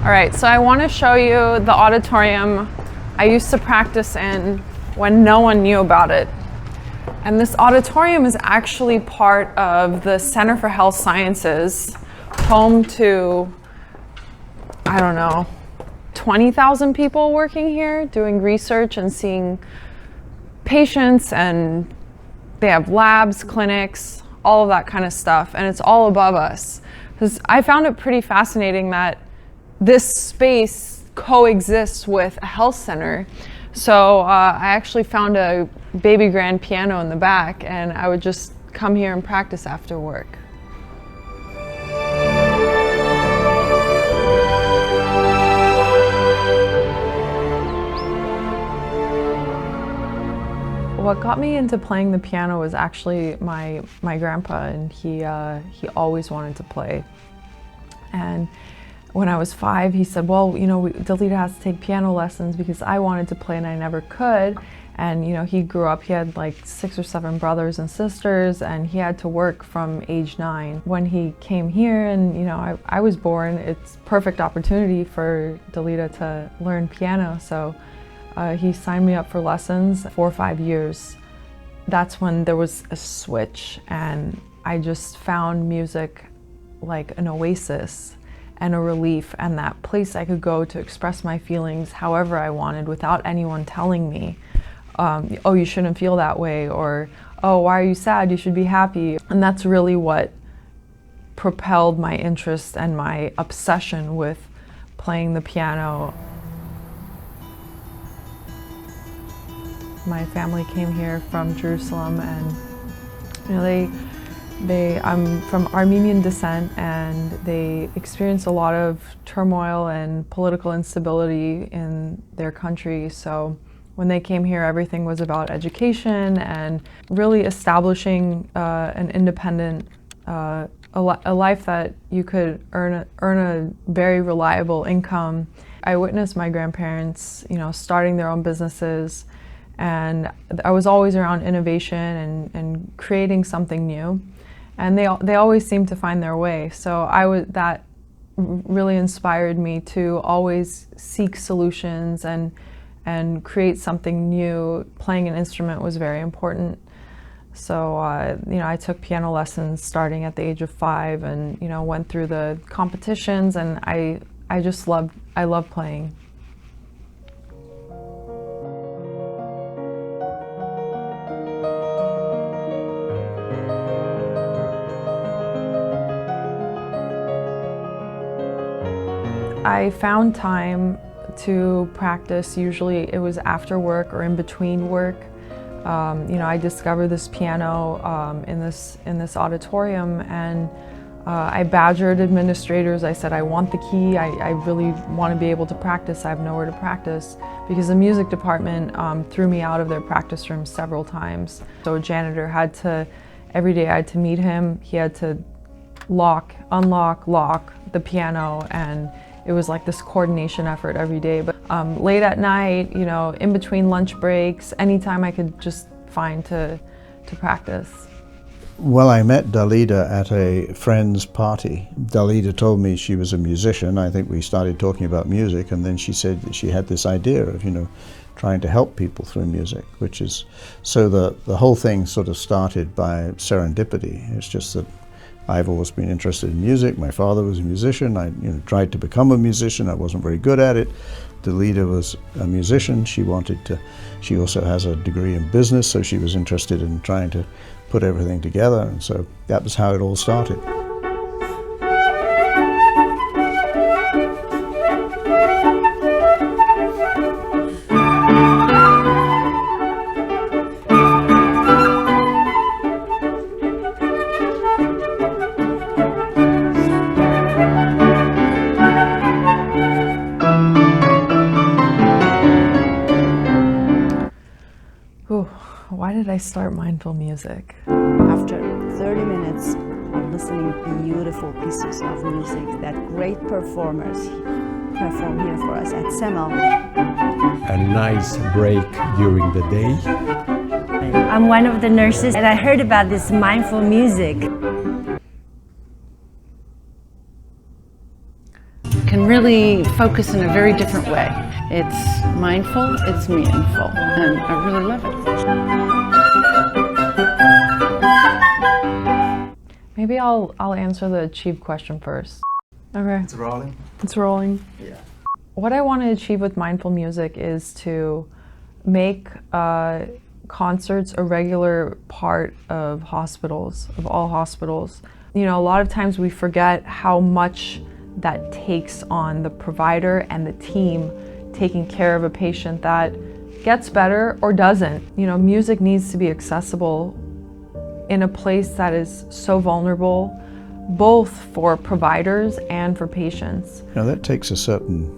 All right, so I want to show you the auditorium I used to practice in when no one knew about it. And this auditorium is actually part of the Center for Health Sciences, home to, I don't know, 20,000 people working here doing research and seeing patients, and they have labs, clinics, all of that kind of stuff, and it's all above us. Because I found it pretty fascinating that this space coexists with a health center. So I actually found a baby grand piano in the back, and I would just come here and practice after work. What got me into playing the piano was actually my grandpa, and he always wanted to play. And when I was 5, he said, well, you know, Dalida has to take piano lessons, because I wanted to play and I never could. And you know, he grew up, he had like 6 or 7 brothers and sisters, and he had to work from age 9. When he came here, and you know, I was born, it's perfect opportunity for Dalida to learn piano. So he signed me up for lessons 4 or 5 years. That's when there was a switch, and I just found music like an oasis and a relief, and that place I could go to express my feelings however I wanted without anyone telling me, oh, you shouldn't feel that way, or oh, why are you sad? You should be happy. And that's really what propelled my interest and my obsession with playing the piano. My family came here from Jerusalem, and you know, I'm from Armenian descent, and they experienced a lot of turmoil and political instability in their country. So when they came here, everything was about education and really establishing an independent, a life that you could earn a very reliable income. I witnessed my grandparents, you know, starting their own businesses, and I was always around innovation and creating something new. And they always seemed to find their way. So that really inspired me to always seek solutions and create something new. Playing an instrument was very important. So you know, I took piano lessons starting at the age of 5, and you know, went through the competitions, and I love playing. I found time to practice. Usually it was after work or in between work. You know, I discovered this piano in this auditorium, and I badgered administrators. I said, I want the key. I really want to be able to practice. I have nowhere to practice, because the music department threw me out of their practice room several times. So a janitor every day I had to meet him. He had to lock, unlock, lock the piano, and it was like this coordination effort every day. But late at night, you know, in between lunch breaks, anytime I could just find to practice. Well, I met Dalida at a friend's party. Dalida told me she was a musician. I think we started talking about music, and then she said that she had this idea of, you know, trying to help people through music, which is, so the whole thing sort of started by serendipity. It's just that I've always been interested in music. My father was a musician. I tried to become a musician. I wasn't very good at it. Dalida was a musician. She also has a degree in business, so she was interested in trying to put everything together. And so that was how it all started. Why did I start mindful music? After 30 minutes of listening to beautiful pieces of music that great performers perform here for us at Semel. A nice break during the day. I'm one of the nurses, and I heard about this mindful music. can really focus in a very different way. It's mindful, it's meaningful, and I really love it. Maybe I'll answer the achieve question first. Okay. It's rolling? It's rolling. Yeah. What I want to achieve with mindful music is to make concerts a regular part of hospitals, of all hospitals. You know, a lot of times we forget how much that takes on the provider and the team taking care of a patient that gets better or doesn't. You know, music needs to be accessible in a place that is so vulnerable, both for providers and for patients. You know, that takes a certain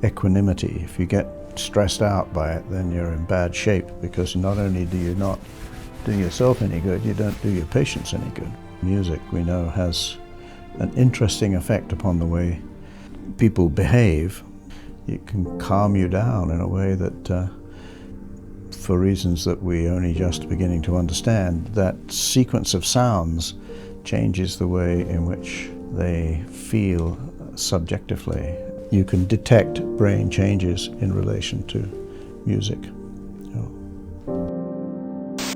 equanimity. If you get stressed out by it, then you're in bad shape, because not only do you not do yourself any good, you don't do your patients any good. Music, we know, has an interesting effect upon the way people behave. It can calm you down in a way that, for reasons that we only just beginning to understand, that sequence of sounds changes the way in which they feel subjectively. You can detect brain changes in relation to music.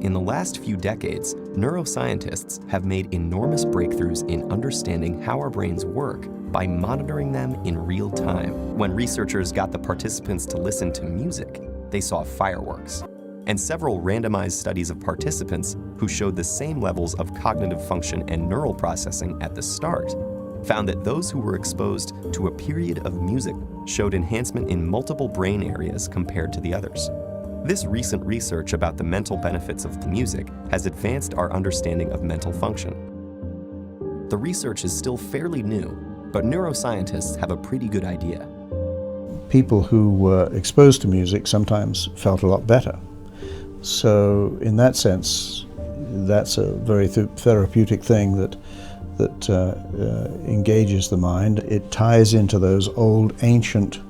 In the last few decades, neuroscientists have made enormous breakthroughs in understanding how our brains work by monitoring them in real time. When researchers got the participants to listen to music, they saw fireworks. And several randomized studies of participants who showed the same levels of cognitive function and neural processing at the start found that those who were exposed to a period of music showed enhancement in multiple brain areas compared to the others. This recent research about the mental benefits of the music has advanced our understanding of mental function. The research is still fairly new, but neuroscientists have a pretty good idea. People who were exposed to music sometimes felt a lot better. So in that sense, that's a very therapeutic thing that engages the mind. It ties into those old ancient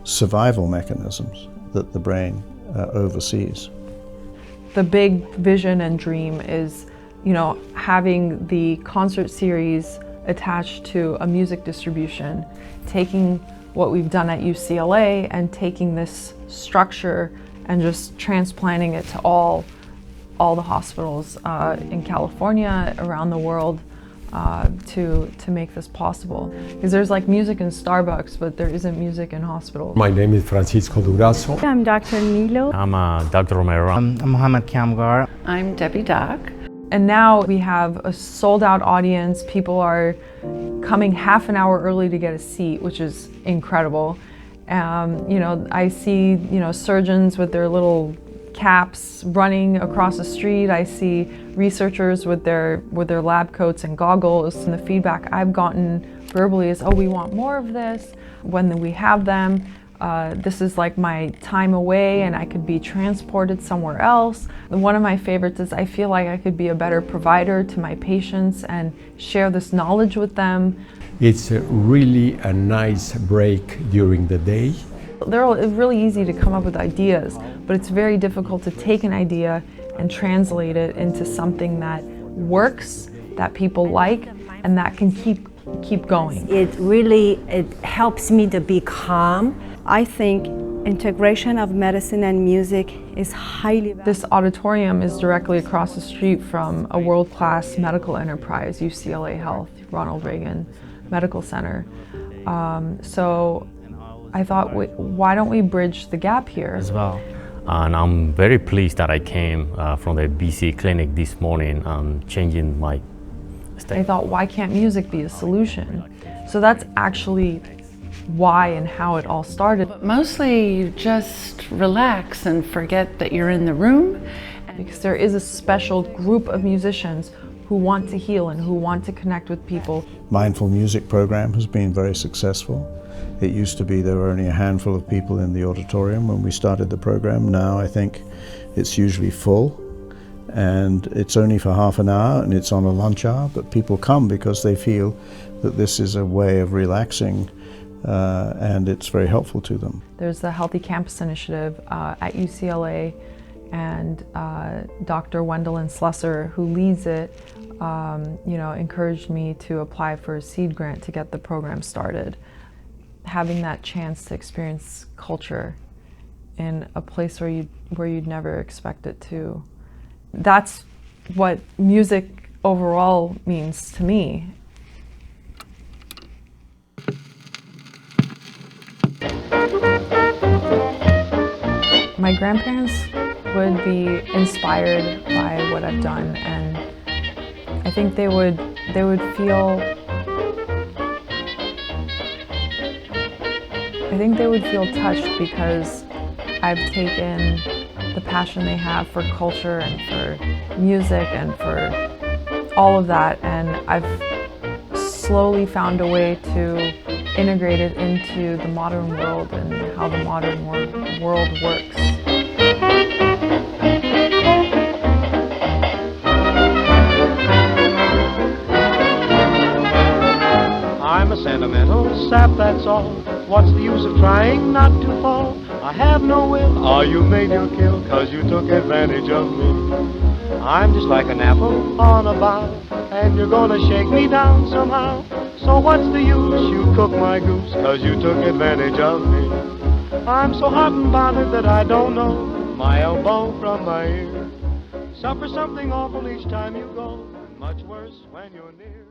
survival mechanisms that the brain oversees. The big vision and dream is, you know, having the concert series attached to a music distribution, taking what we've done at UCLA and taking this structure and just transplanting it to all the hospitals in California, around the world, to make this possible. Because there's like music in Starbucks, but there isn't music in hospitals. My name is Francisco Durazo. I'm Dr. Nilo. I'm Dr. Romero. I'm Mohammed Kamgar. I'm Debbie Dock. And now we have a sold-out audience. People are coming half an hour early to get a seat, which is incredible. You know, I see, you know, surgeons with their little caps running across the street. I see researchers with their lab coats and goggles, and the feedback I've gotten verbally is, oh, we want more of this. When we have them, this is like my time away and I could be transported somewhere else. One of my favorites is I feel like I could be a better provider to my patients and share this knowledge with them. It's really a nice break during the day. It's really easy to come up with ideas, but it's very difficult to take an idea and translate it into something that works, that people like, and that can keep going. It helps me to be calm. I think integration of medicine and music is highly valuable. This auditorium is directly across the street from a world-class medical enterprise, UCLA Health, Ronald Reagan Medical Center. So I thought, why don't we bridge the gap here? As well. And I'm very pleased that I came from the BC clinic this morning changing my state. I thought, why can't music be a solution? So that's actually why and how it all started. But mostly you just relax and forget that you're in the room. Because there is a special group of musicians who want to heal and who want to connect with people. Mindful music program has been very successful. It used to be there were only a handful of people in the auditorium when we started the program. Now I think it's usually full, and it's only for half an hour and it's on a lunch hour, but people come because they feel that this is a way of relaxing and it's very helpful to them. There's the Healthy Campus Initiative at UCLA, and Dr. Wendelin Slusser, who leads it, you know, encouraged me to apply for a seed grant to get the program started. having that chance to experience culture in a place where you'd never expect it to. That's what music overall means to me. My grandparents would be inspired by what I've done, and I think they would feel touched because I've taken the passion they have for culture and for music and for all of that, and I've slowly found a way to integrate it into the modern world and how the modern world works. I'm a sentimental sap, that's all. What's the use of trying not to fall? I have no will. Oh, you made your kill, 'cause you took advantage of me. I'm just like an apple on a bough, and you're gonna shake me down somehow. So what's the use? You cooked my goose, 'cause you took advantage of me. I'm so hot and bothered that I don't know my elbow from my ear. Suffer something awful each time you go, much worse when you're near.